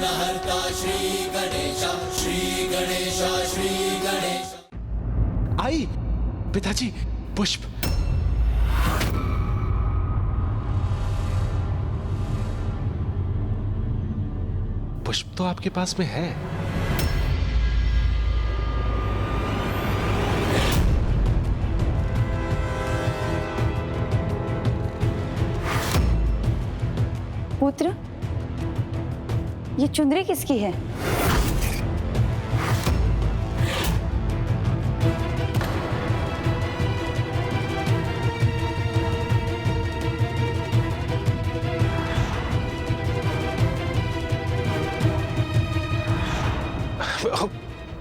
विघ्नहर्ता श्री गणेश, श्री गणेश, श्री गणेश। आई पिताजी, पुष्प। पुष्प तो आपके पास में है। पुत्र, ये चुंदरी किसकी है?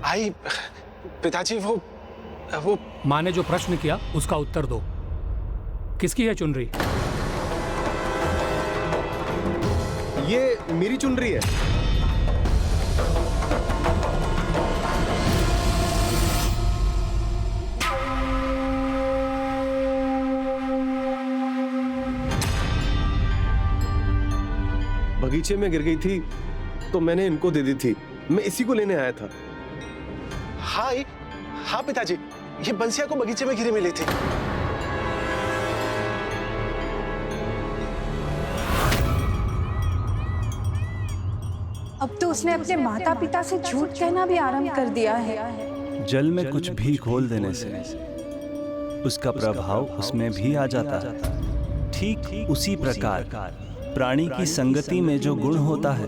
आई पिताजी, वो माँ ने जो प्रश्न किया उसका उत्तर दो। किसकी है चुनरी? ये मेरी चुनरी है। बगीचे में गिर गई थी तो मैंने इनको दे दी थी। मैं इसी को लेने आया था। हाँ पिताजी, ये बंसिया को बगीचे में गिरी मिली थी। अब तो उसने अपने माता पिता से झूठ कहना भी आरंभ कर दिया है। जल में कुछ भी घोल देने से उसका प्रभाव उसमें भी आ जाता है। ठीक उसी प्रकार प्राणी की संगति में जो गुण होता है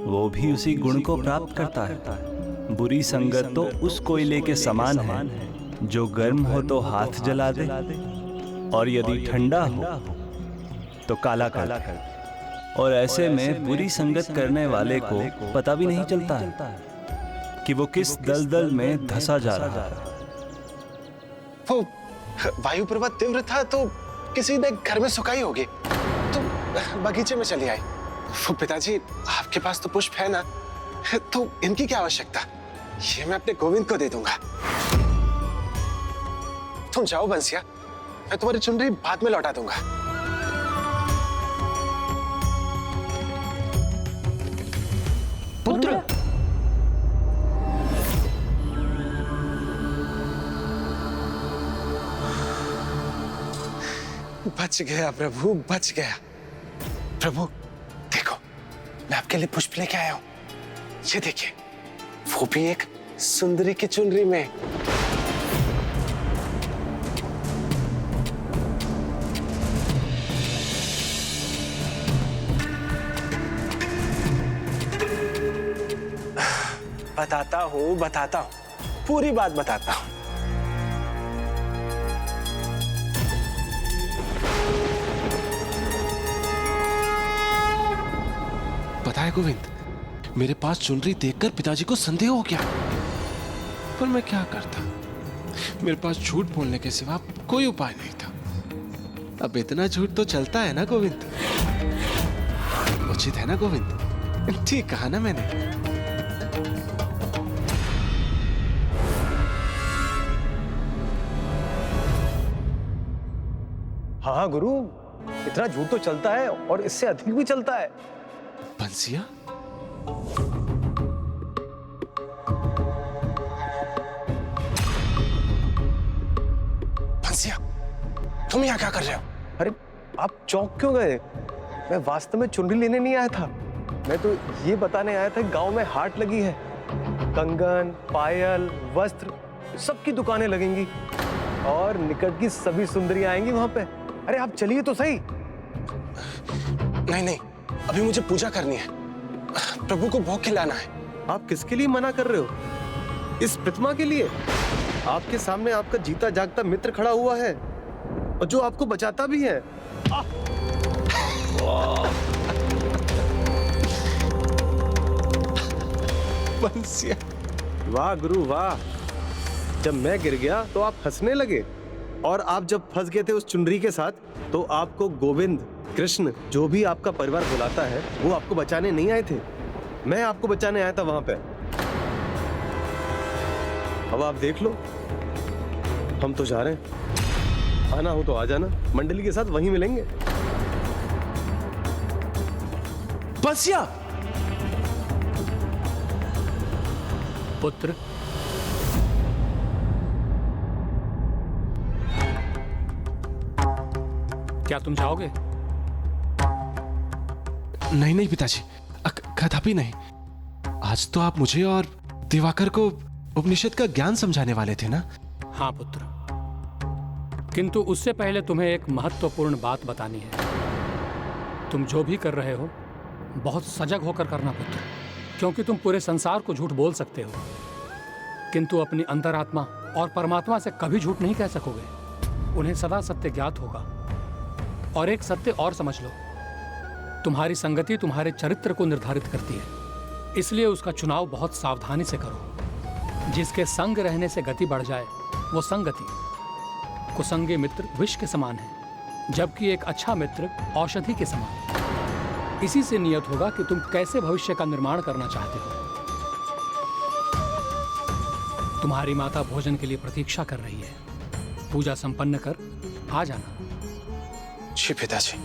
वो भी उसी गुण को प्राप्त करता है। बुरी संगत तो उस कोयले के समान है जो गर्म हो तो हाथ जला दे और यदि ठंडा हो तो काला कर दे। और ऐसे में बुरी संगत करने वाले को पता भी नहीं चलता है कि वो किस दलदल में धंसा जा रहा है। वो वायु प्रवाह तीव्र था तो किसी ने घर में सुखाई होगी तो बगीचे में चली आई। वो पिताजी, आपके पास तो पुष्प है ना, तो इनकी क्या आवश्यकता? ये मैं अपने गोविंद को दे दूंगा। तुम जाओ बंसिया, मैं तुम्हारी चुनरी बाद में लौटा दूंगा। पुत्र, बच गया प्रभु, बच गया। प्रभु देखो, मैं आपके लिए पुष्प लेके आया हूं। ये देखिए, वो भी एक सुंदरी की चुनरी में। बताता हूं, पूरी बात बताता हूं। पता है गोविंद, मेरे पास चुनरी देखकर पिताजी को संदेह हो गया, पर मैं क्या करता? मेरे पास झूठ बोलने के सिवा कोई उपाय नहीं था। अब इतना झूठ तो चलता है ना गोविंद? उचित है ना गोविंद? ठीक कहा ना मैंने? हाँ गुरु, इतना झूठ तो चलता है और इससे अधिक भी चलता है। बंसिया, बंसिया, तुम यहाँ क्या कर रहे हो? अरे आप चौंक क्यों गए? मैं वास्तव में चुनरी लेने नहीं आया था। मैं तो ये बताने आया था कि गांव में हाट लगी है। कंगन, पायल, वस्त्र सबकी दुकानें लगेंगी और निकट की सभी सुंदरियां आएंगी वहां पे। अरे आप चलिए तो सही। नहीं, अभी मुझे पूजा करनी है। प्रभु को भोग खिलाना है। आप किसके लिए मना कर रहे हो? इस प्रतिमा के लिए। आपके सामने आपका जीता जागता मित्र खड़ा हुआ है और जो आपको बचाता भी है। बंसिया, वाह गुरु वाह। जब मैं गिर गया तो आप हंसने लगे और आप जब फंस गए थे उस चुनरी के साथ तो आपको गोविंद, कृष्ण, जो भी आपका परिवार बुलाता है वो आपको बचाने नहीं आए थे। मैं आपको बचाने आया था वहां पे। अब आप देख लो, हम तो जा रहे हैं। आना हो तो आ जाना, मंडली के साथ वहीं मिलेंगे। बंसिया, पुत्र, क्या तुम जाओगे? नहीं नहीं पिताजी, कदापि नहीं। आज तो आप मुझे और दिवाकर को उपनिषद का ज्ञान समझाने वाले थे ना? हाँ पुत्र, किंतु उससे पहले तुम्हें एक महत्वपूर्ण बात बतानी है। तुम जो भी कर रहे हो बहुत सजग होकर करना पुत्र, क्योंकि तुम पूरे संसार को झूठ बोल सकते हो किंतु अपनी अंतरात्मा और परमात्मा से कभी झूठ नहीं कह सकोगे। उन्हें सदा सत्य ज्ञात होगा। और एक सत्य और समझ लो, तुम्हारी संगति तुम्हारे चरित्र को निर्धारित करती है, इसलिए उसका चुनाव बहुत सावधानी से करो। जिसके संग रहने से गति बढ़ जाए वो संगति। कुसंगे मित्र विष के समान है, जबकि एक अच्छा मित्र औषधि के समान। इसी से नियत होगा कि तुम कैसे भविष्य का निर्माण करना चाहते हो। तुम्हारी माता भोजन के लिए प्रतीक्षा कर रही है। पूजा संपन्न कर आ जाना। जी पिताजी।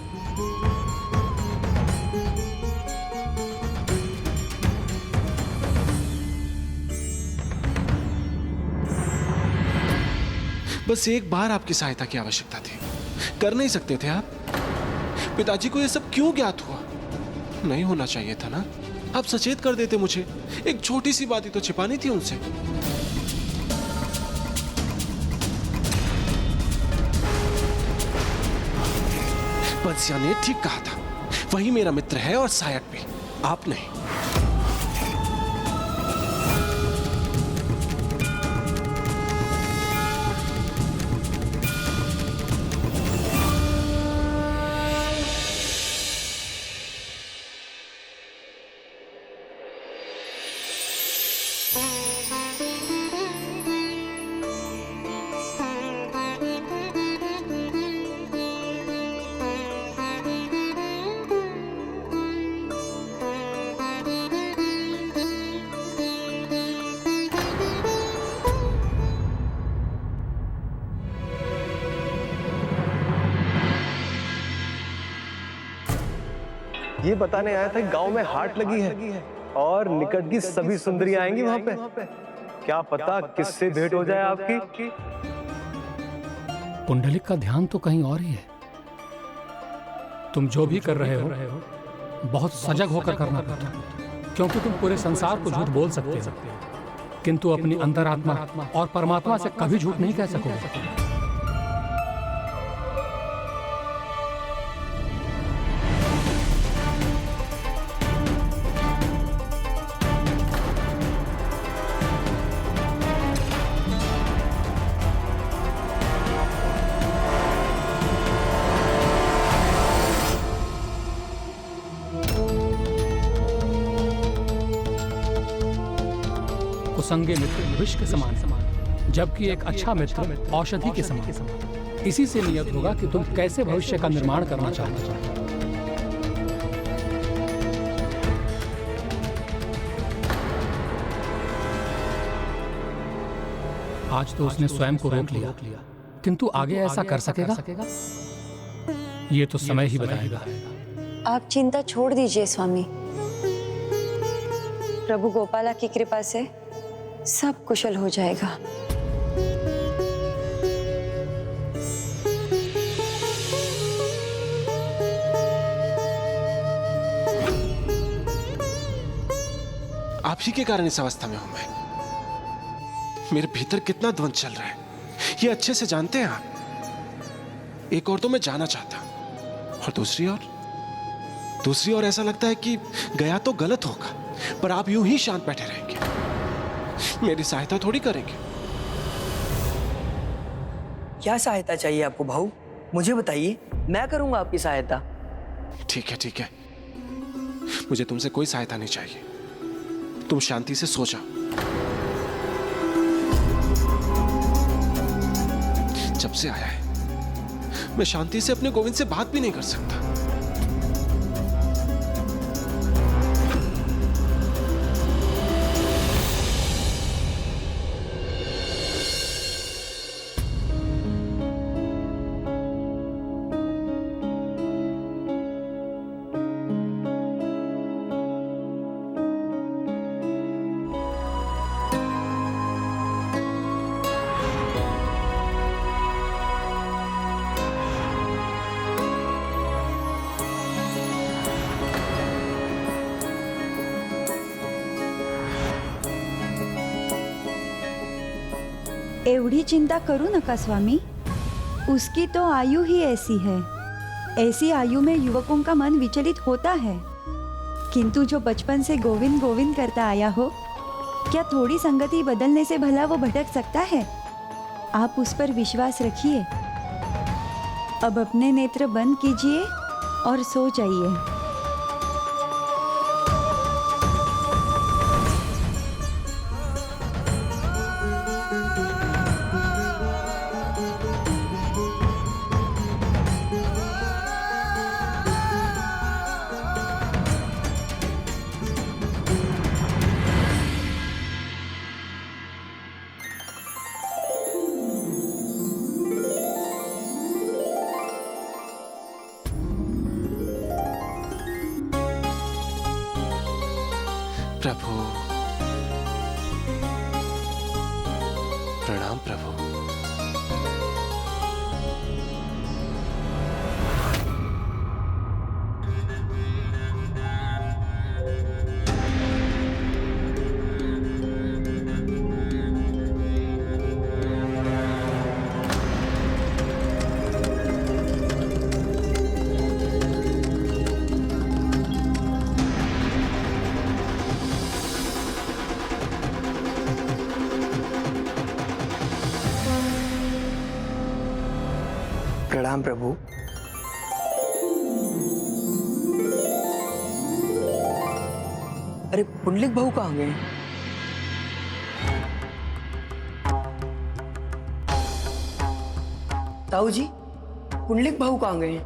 बस एक बार आपकी सहायता की आवश्यकता थी। कर नहीं सकते थे आप? पिताजी को यह सब क्यों ज्ञात हुआ? नहीं होना चाहिए था ना? आप सचेत कर देते मुझे। एक छोटी सी बात ही तो छिपानी थी उनसे। बत्स्या ने ठीक कहा था, वही मेरा मित्र है और सहायक भी, आप नहीं। ये बताने आया था गांव में हाट लगी है और निकट की सभी सुंदरियां आएंगी वहां पे। क्या पता किससे भेंट हो जाए आपकी। पुंडलिक का ध्यान तो कहीं और ही है। तुम जो भी कर रहे हो बहुत सजग होकर करना पड़ता, क्योंकि तुम पूरे संसार को झूठ बोल सकते हो किंतु अपनी अंतरात्मा और परमात्मा से कभी झूठ नहीं कह सकोगे। कुसंगे मित्र विष के समान, जबकि एक अच्छा मित्र औषधि के समान। इसी से नियत होगा कि तुम कैसे भविष्य का निर्माण करना चाहते हो। आज तो उसने स्वयं को रोक लिया, किंतु आगे ऐसा कर सकेगा? ये तो समय ही बताएगा। आप चिंता छोड़ दीजिए स्वामी। प्रभु गोपाला की कृपा से सब कुशल हो जाएगा। आप ही के कारण इस अवस्था में हूं मैं। मेरे भीतर कितना द्वंद चल रहा है ये अच्छे से जानते हैं आप। एक और तो मैं जाना चाहता और दूसरी ओर ऐसा लगता है कि गया तो गलत होगा, पर आप यूं ही शांत बैठे रहेंगे, मेरी सहायता थोड़ी करेंगे। क्या सहायता चाहिए आपको भाऊ? मुझे बताइए, मैं करूंगा आपकी सहायता। ठीक है, मुझे तुमसे कोई सहायता नहीं चाहिए। तुम शांति से सो जाओ। जब से आया है मैं शांति से अपने गोविंद से बात भी नहीं कर सकता। एवढी चिंता करू नका स्वामी, उसकी तो आयु ही ऐसी है। ऐसी आयु में युवकों का मन विचलित होता है, किंतु जो बचपन से गोविंद गोविंद करता आया हो, क्या थोड़ी संगति बदलने से भला वो भटक सकता है? आप उस पर विश्वास रखिए। अब अपने नेत्र बंद कीजिए और सो जाइए। प्रभु, प्रणाम प्रभु। प्रणाम प्रभु। अरे पुंडलिक भाऊ कहाँ गए? ताऊ जी, पुंडलिक भाऊ कहाँ गए?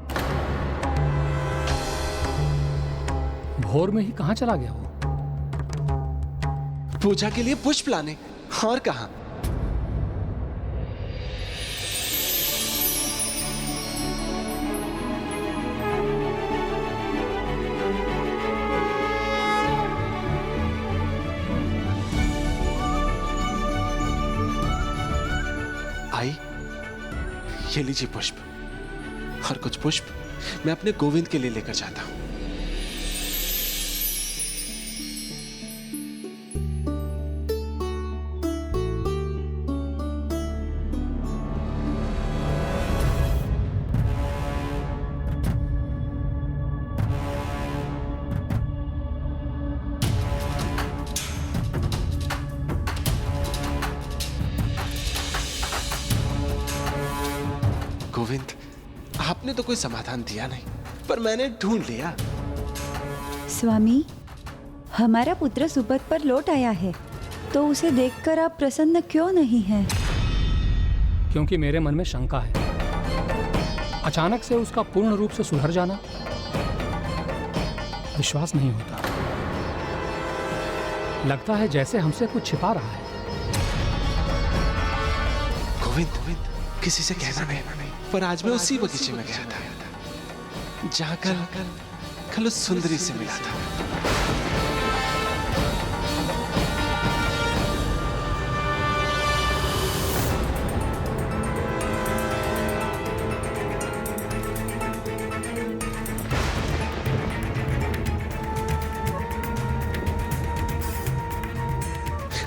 भोर में ही कहाँ चला गया वो? पूजा के लिए पुष्प लाने, और कहाँ? आई, ये लीजिए पुष्प, और कुछ पुष्प मैं अपने गोविंद के लिए लेकर जाता हूं। गोविंद, आपने तो कोई समाधान दिया नहीं, पर मैंने ढूंढ लिया। स्वामी, हमारा पुत्र सुपथ पर लौट आया है, तो उसे देखकर आप प्रसन्न क्यों नहीं हैं? क्योंकि मेरे मन में शंका है। अचानक से उसका पूर्ण रूप से सुधर जाना विश्वास नहीं होता। लगता है जैसे हमसे कुछ छिपा रहा है। गोविंद, किसी से कहना नहीं, पर आज मैं उसी बगीचे में गया था जहां कल उस सुंदरी से मिला था।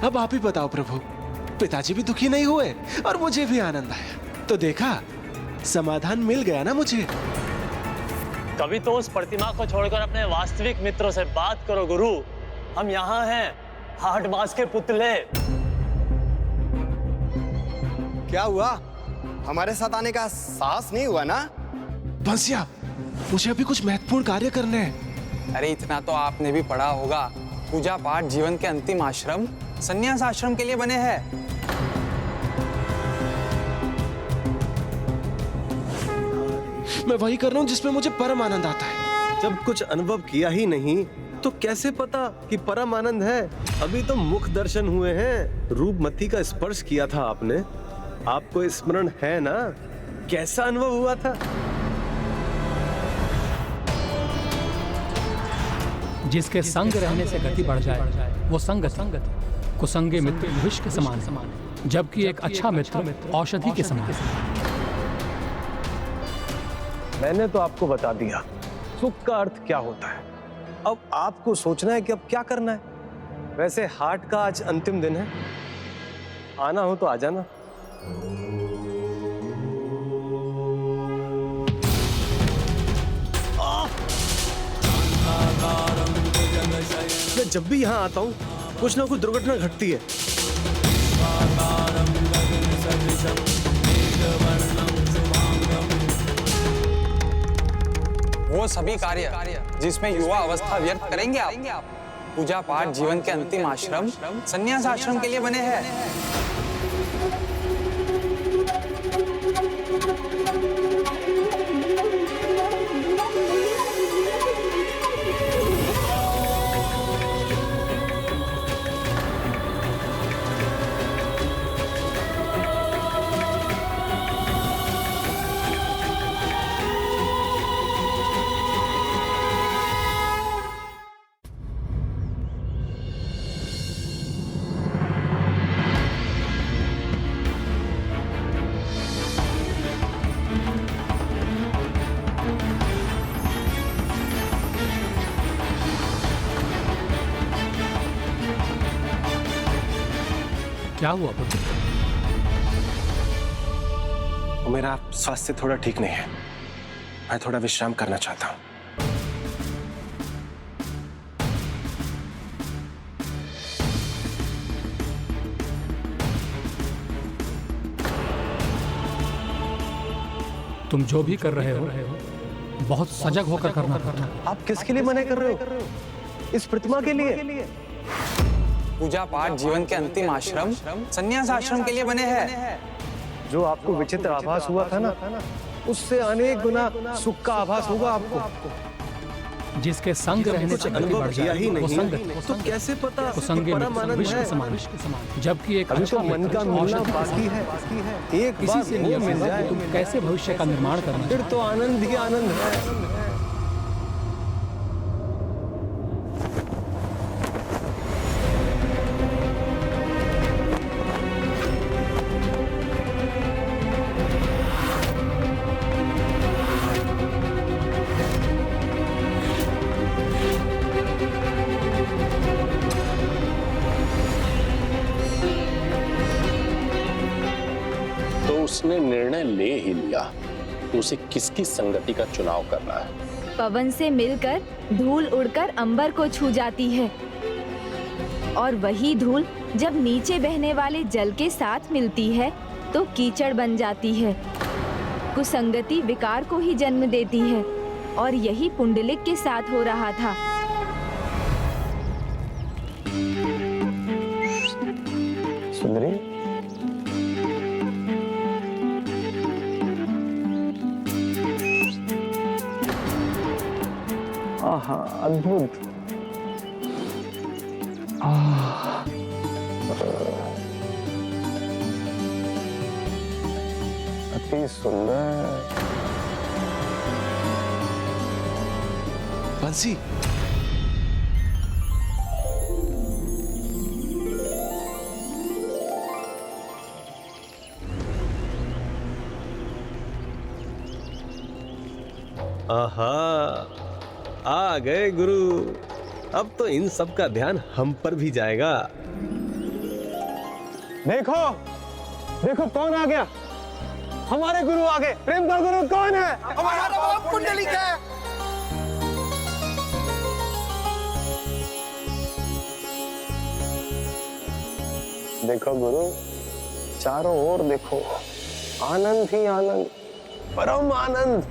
अब आप ही बताओ प्रभु, पिताजी भी दुखी नहीं हुए और मुझे भी आनंद आया, तो देखा समाधान मिल गया ना मुझे। कभी तो उस प्रतिमा को छोड़कर अपने वास्तविक मित्रों से बात करो गुरु। हम यहाँ हैं, हाट मास के पुतले। क्या हुआ? हमारे साथ आने का साहस नहीं हुआ ना? बंसिया, मुझे अभी कुछ महत्वपूर्ण कार्य करने हैं। अरे इतना तो आपने भी पढ़ा होगा, पूजा पाठ जीवन के अंतिम आश्रम संन्यास आश्रम के लिए बने हैं। मैं वही कर रहा हूँ जिसमें मुझे परम आनंद आता है। जब कुछ अनुभव किया ही नहीं तो कैसे पता कि परम आनंद है? अभी तो मुख दर्शन हुए हैं, रूपमती का स्पर्श किया था आपने। आपको स्मरण है ना कैसा अनुभव हुआ था? जिसके संग रहने से गति बढ़ जाए वो संगति, कुसंगे मित्र विष के समान, जबकि एक अच्छा मित्र औषधि के समान। मैंने तो आपको बता दिया सुख का अर्थ क्या होता है। अब आपको सोचना है कि अब क्या करना है। वैसे हाट का आज अंतिम दिन है, आना हो तो आ जाना, मैं जब भी यहाँ आता हूँ कुछ ना कुछ दुर्घटना घटती है। वो सभी कार्य जिसमें युवा अवस्था व्यर्थ करेंगे आप, पूजा पाठ जीवन के अंतिम आश्रम संन्यास आश्रम के लिए बने हैं। क्या हुआ प्रभु? मेरा स्वास्थ्य थोड़ा ठीक नहीं है, मैं थोड़ा विश्राम करना चाहता हूँ। तुम जो भी कर रहे हो बहुत सजग होकर करना पड़ता। आप किसके लिए मना कर रहे हो? इस प्रतिमा के लिए? पूजा पाठ जीवन के अंतिम आश्रम संन्यास आश्रम के लिए बने हैं। जो आपको विचित्र आभास हुआ था ना, उससे अनेक गुना सुख का आभास होगा आपको। जिसके संग रहने से गति बढ़ जाए वो संगत, तो कैसे पता वो संगे परम आनंद विश्व है? समान, जबकि एक अभी अच्छा तो मन का मिलना बाकी है। एक किसी बार से वो नियम मिल है जाए कि तुम कैसे भविष्य का निर्माण करना फिर तो आनंद ही आनंद है। उसने निर्णय ले ही लिया कि उसे किसकी संगति का चुनाव करना है। पवन से मिलकर धूल उड़कर अंबर को छू जाती है और वही धूल जब नीचे बहने वाले जल के साथ मिलती है तो कीचड़ बन जाती है। कुसंगति विकार को ही जन्म देती है और यही पुंडलिक के साथ हो रहा था। सुंदरी, आहा, अद्भुत। अति सुंदर। बंसी, आहा, आ गए गुरु। अब तो इन सब का ध्यान हम पर भी जाएगा। देखो देखो कौन आ गया, हमारे गुरु आ गए। प्रेम का गुरु कौन है? हमारा बाप पुंडलिक है। देखो गुरु, चारों ओर देखो, आनंद ही आनंद, परम आनंद।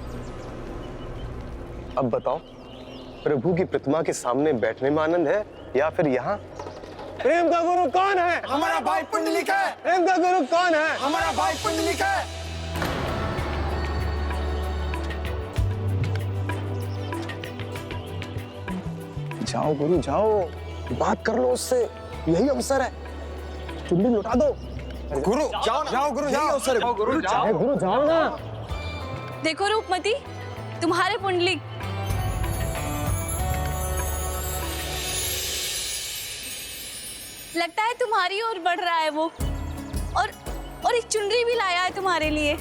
अब बताओ, प्रभु की प्रतिमा के सामने बैठने में आनंद है या फिर यहाँ? प्रेम का गुरु कौन है? हमारा भाई पुंडलिक है। प्रेम का गुरु कौन है? हमारा भाई पुंडलिक है। जाओ गुरु जाओ, बात कर लो उससे, यही अवसर है। चुन्नी लुटा दो। गुरु जाओ ना, जाओ गुरु जाओ। अवसर है गुरु जाओ। गुरु जाओ ना। देखो रूपमती, तुम्हारे पुंडलिक। लगता है तुम्हारी ओर बढ़ रहा है वो, और एक चुनरी भी लाया है तुम्हारे लिए।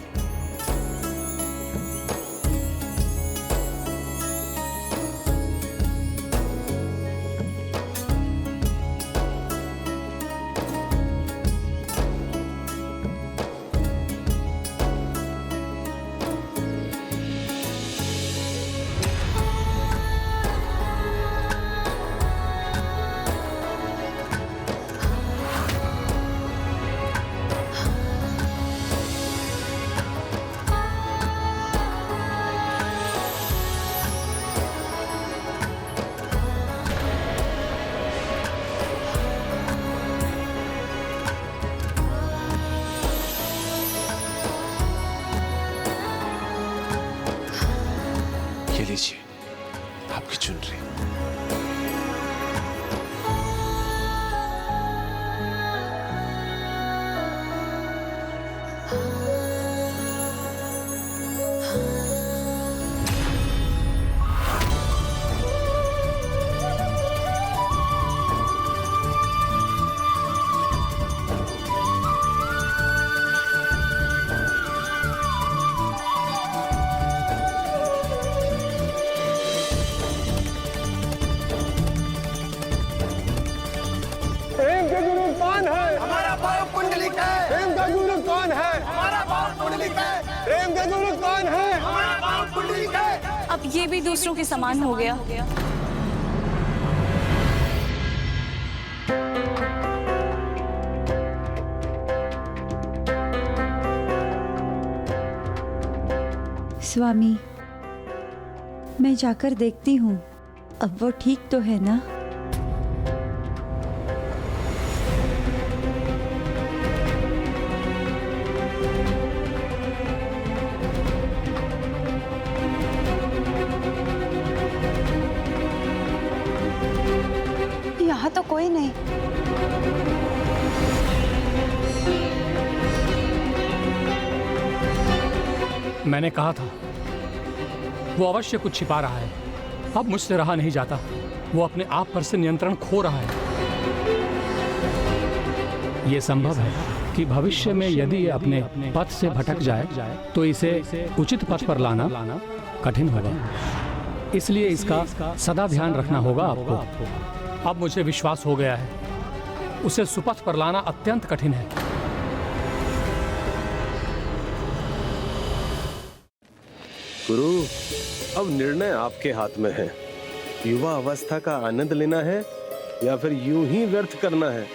की चुनरी। प्रेम का गुरु कौन है? हमारा भाव पुंडलिक है। प्रेम का गुरु कौन है? हमारा भाव पुंडलिक है। प्रेम का गुरु कौन है? हमारा भाव पुंडलिक है। अब ये भी दूसरों के समान हो गया। स्वामी, मैं जाकर देखती हूँ, अब वो ठीक तो है ना? यहाँ तो कोई नहीं। मैंने कहा था वो अवश्य कुछ छिपा रहा है। अब मुझसे रहा नहीं जाता। वो अपने आप पर से नियंत्रण खो रहा है। ये संभव है कि भविष्य में यदि ये अपने पथ से भटक जाए तो इसे उचित पथ पर लाना कठिन होगा। इसलिए इसका सदा ध्यान रखना होगा आपको। अब मुझे विश्वास हो गया है, उसे सुपथ पर लाना अत्यंत कठिन है। गुरु, अब निर्णय आपके हाथ में है। युवा अवस्था का आनंद लेना है या फिर यूं ही व्यर्थ करना है?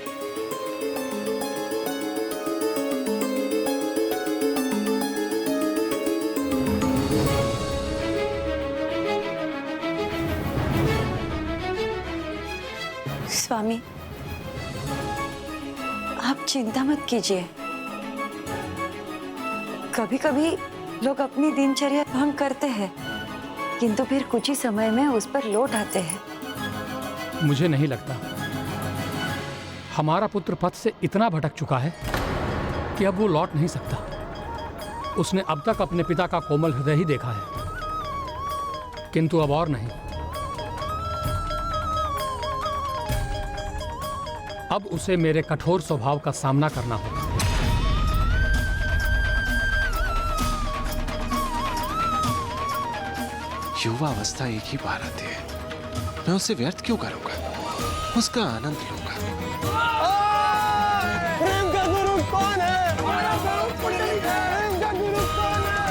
स्वामी, आप चिंता मत कीजिए। कभी कभी लोग अपनी दिनचर्या भंग करते हैं, किंतु फिर कुछ ही समय में उस पर लौट आते हैं। मुझे नहीं लगता। हमारा पुत्र पथ से इतना भटक चुका है कि अब वो लौट नहीं सकता। उसने अब तक अपने पिता का कोमल हृदय ही देखा है, किंतु अब और नहीं। अब उसे मेरे कठोर स्वभाव का सामना करना होगा। युवा अवस्था एक ही बार आती है, मैं उसे व्यर्थ क्यों करूंगा? उसका आनंद लूंगा। प्रेम का गुरु कौन है? हमारा भाव पुंडलिक है। प्रेम का गुरु कौन है?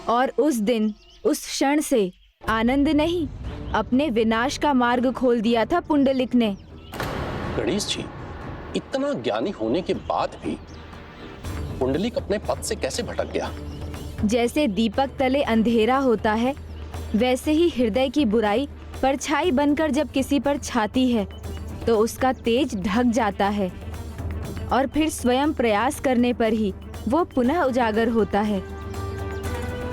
और उस दिन, उस क्षण से आनंद नहीं, अपने विनाश का मार्ग खोल दिया था पुंडलिक ने। गणेश जी, इतना ज्ञानी होने के बाद भी पुंडलिक अपने पथ से कैसे भटक गया? जैसे दीपक तले अंधेरा होता है, वैसे ही हृदय की बुराई परछाई बनकर जब किसी पर छाती है तो उसका तेज ढक जाता है और फिर स्वयं प्रयास करने पर ही वो पुनः उजागर होता है।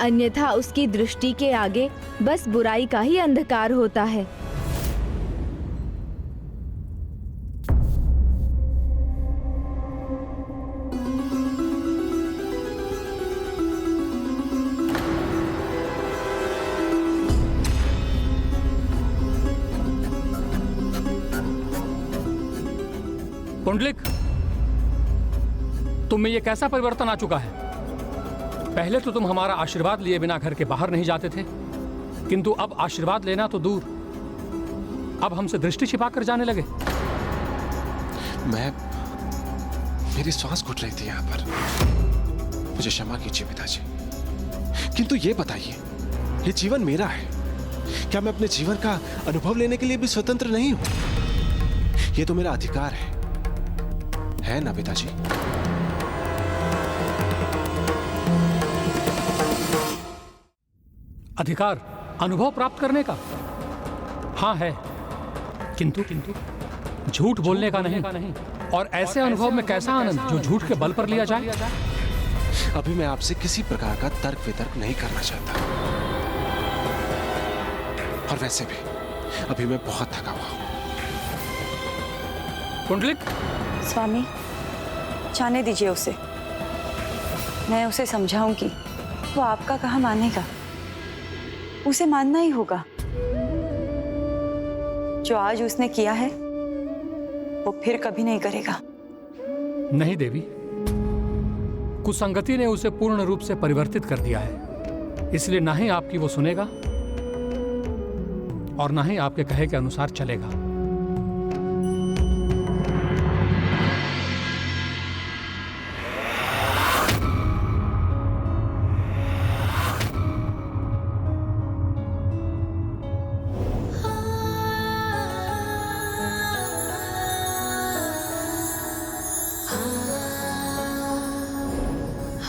अन्यथा उसकी दृष्टि के आगे बस बुराई का ही अंधकार होता है। पुंडलिक, तुम में ये कैसा परिवर्तन आ चुका है? पहले तो तुम हमारा आशीर्वाद लिए बिना घर के बाहर नहीं जाते थे, किंतु अब आशीर्वाद लेना तो दूर, अब हमसे दृष्टि छिपाकर जाने लगे। मेरी श्वास घुट रही थी यहाँ पर। मुझे क्षमा कीजिए पिताजी, किंतु ये बताइए, ये जीवन मेरा है, क्या मैं अपने जीवन का अनुभव लेने के लिए भी स्वतंत्र नहीं हूं? ये तो मेरा अधिकार है ना पिताजी? अधिकार अनुभव प्राप्त करने का? हाँ है, किंतु झूठ बोलने का नहीं। और ऐसे अनुभव में कैसा आनंद जो झूठ के बल पर लिया जाए? अभी मैं आपसे किसी प्रकार का तर्क वितर्क नहीं करना चाहता। और वैसे भी अभी मैं बहुत थका हुआ हूं। पुंडलिक, स्वामी, जाने दीजिए उसे। मैं उसे समझाऊंगी, वो आपका कहा मानेगा। उसे मानना ही होगा। जो आज उसने किया है वो फिर कभी नहीं करेगा। नहीं देवी, कुसंगति ने उसे पूर्ण रूप से परिवर्तित कर दिया है, इसलिए ना ही आपकी वो सुनेगा और ना ही आपके कहे के अनुसार चलेगा।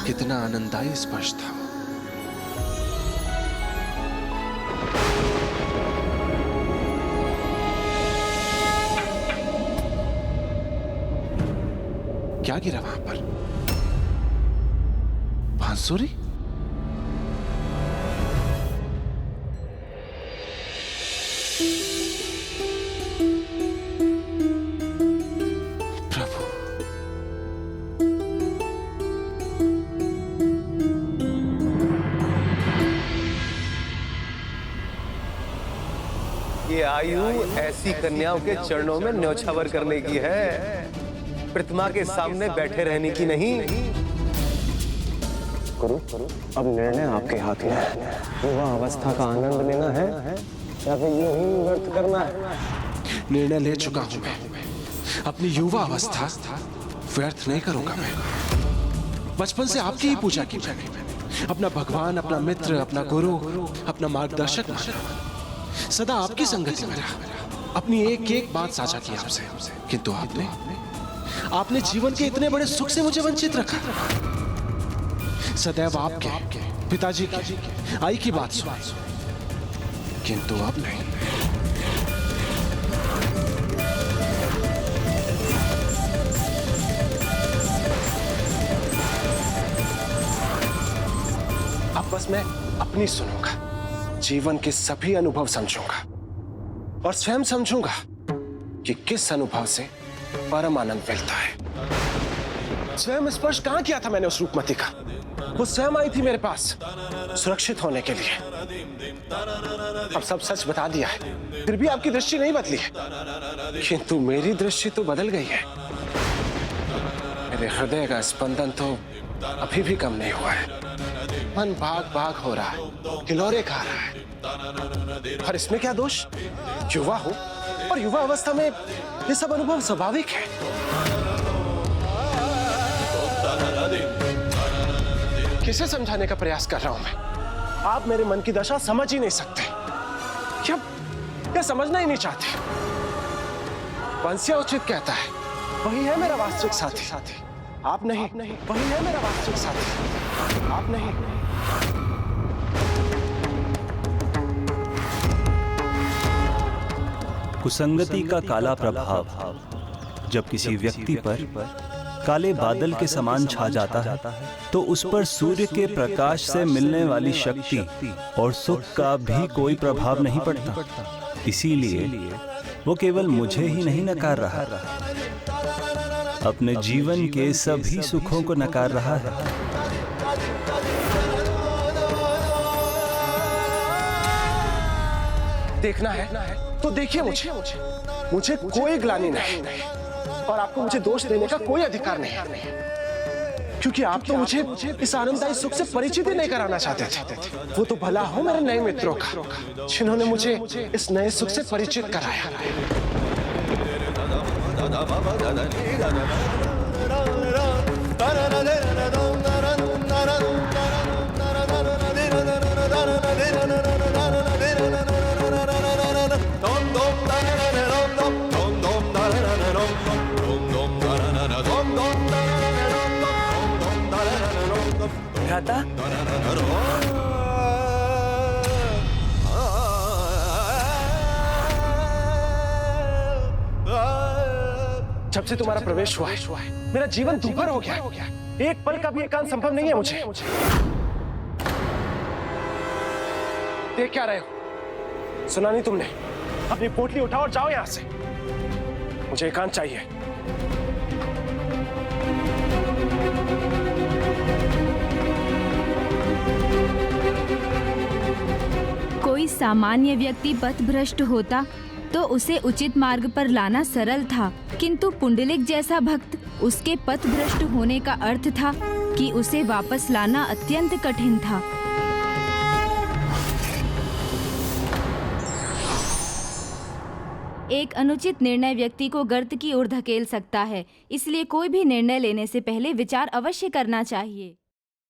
कितना आनंददायी स्पर्श था। क्या गिरा वहां पर? बांसुरी? प्रभु, ये आयु ऐसी कन्याओं के चरणों में न्योछावर करने की है, प्रतिमा के सामने बैठे रहने की नहीं। गुरु, अब निर्णय आपके हाथ में है। युवा अवस्था का आनंद लेना है या फिर यूं ही व्यर्थ करना है? निर्णय ले चुका हूं मैं। अपनी युवा अवस्था व्यर्थ नहीं करूंगा मैं। बचपन से आपकी ही पूजा की मैंने। अपना भगवान, अपना मित्र, अपना गुरु, अपना मार्गदर्शक माना। सदा आपकी संगति में रहा। अपनी एक एक बात साझा की आपसे, किंतु आपने जीवन के इतने बड़े सुख से मुझे वंचित रखा। सदैव आपके पिताजी की, आई की बात सुनी, किंतु अब नहीं। अब बस मैं अपनी सुनूंगा, जीवन के सभी अनुभव समझूंगा और स्वयं समझूंगा कि किस अनुभव से परम आनंद मिलता है। स्वयं स्पर्श कहां किया था मैंने उस रूपमती का? वो स्वयं आई थी मेरे पास सुरक्षित होने के लिए। अब सब सच बता दिया है, फिर भी आपकी दृष्टि नहीं बदली है, किंतु मेरी दृष्टि तो बदल गई है। मेरे हृदय का स्पंदन तो अभी भी कम नहीं हुआ है। मन भाग भाग हो रहा है, हिलोरे खा रहा है। और इसमें क्या दोष? युवा हूं और युवा अवस्था में ये सब अनुभव स्वाभाविक है। किसे समझाने का प्रयास कर रहा हूं मैं? आप मेरे मन की दशा समझ ही नहीं सकते, क्या समझना ही नहीं चाहते। वंशिया उचित कहता है, वही है मेरा वास्तविक साथी। आप नहीं, वही है मेरा वास्तविक साथी, आप नहीं। कुसंगति का काला प्रभाव जब किसी व्यक्ति पर काले बादल के समान छा जाता है, तो उस पर सूर्य के प्रकाश से मिलने वाली शक्ति और सुख का भी कोई प्रभाव नहीं पड़ता। इसीलिए वो केवल मुझे ही नहीं नकार रहा, अपने जीवन के सभी सुखों को नकार रहा है। देखना है तो देखिए मुझे कोई ग्लानि नहीं, और आपको मुझे दोष देने का कोई अधिकार नहीं, क्योंकि आप तो मुझे इस आनंददायी सुख से परिचित ही नहीं कराना चाहते थे। वो तो भला हो मेरे नए मित्रों का, जिन्होंने मुझे इस नए सुख से परिचित कराया। भ्राता, जब से तुम्हारा प्रवेश हुआ है, मेरा जीवन दुभर हो गया। एक पल का भी एकांत संभव नहीं है मुझे। देख क्या रहे हो? सुना नहीं तुमने? अपनी पोटली उठाओ और जाओ यहां से। मुझे एकांत चाहिए। कोई सामान्य व्यक्ति पथभ्रष्ट होता तो उसे उचित मार्ग पर लाना सरल था, किंतु पुंडलिक जैसा भक्त, उसके पथभ्रष्ट होने का अर्थ था कि उसे वापस लाना अत्यंत कठिन था। एक अनुचित निर्णय व्यक्ति को गर्त की ओर धकेल सकता है, इसलिए कोई भी निर्णय लेने से पहले विचार अवश्य करना चाहिए।